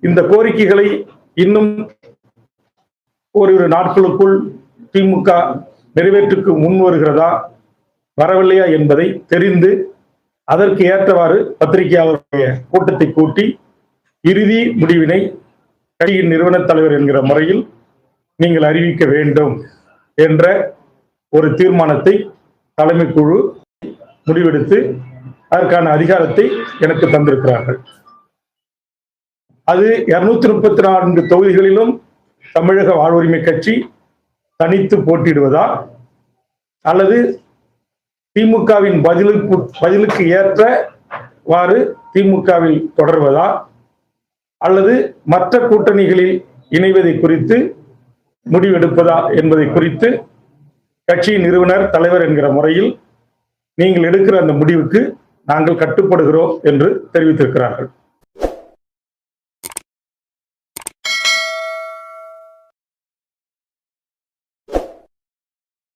இந்த கோரிக்கைகளை இன்னும் ஓரிரு நாட்களுக்குள் திமுக நிறைவேற்றுக்கு முன் வருகிறதா வரவில்லையா என்பதை தெரிந்து அதற்கு ஏற்றவாறு பத்திரிகையாளருடைய கூட்டத்தை கூட்டி இறுதி முடிவினை கட்சியின் நிறுவன தலைவர் என்கிற முறையில் நீங்கள் அறிவிக்க வேண்டும் என்ற ஒரு தீர்மானத்தை தலைமை குழு முடிவெடுத்து அதற்கான அதிகாரத்தை எனக்கு தந்திருக்கிறார்கள். அது 234 தொகுதிகளிலும் தமிழக வாழ்வுரிமை கட்சி தனித்து போட்டியிடுவதா அல்லது திமுகவின் பதிலுக்கு ஏற்றவாறு திமுகவில் தொடர்வதா அல்லது மற்ற கூட்டணிகளில் இணைவதை குறித்து முடிவெடுப்பதா என்பதை குறித்து கட்சியின் நிறுவனர் தலைவர் என்கிற முறையில் நீங்கள் எடுக்கிற அந்த முடிவுக்கு நாங்கள் கட்டுப்படுகிறோம் என்று தெரிவித்திருக்கிறார்கள்.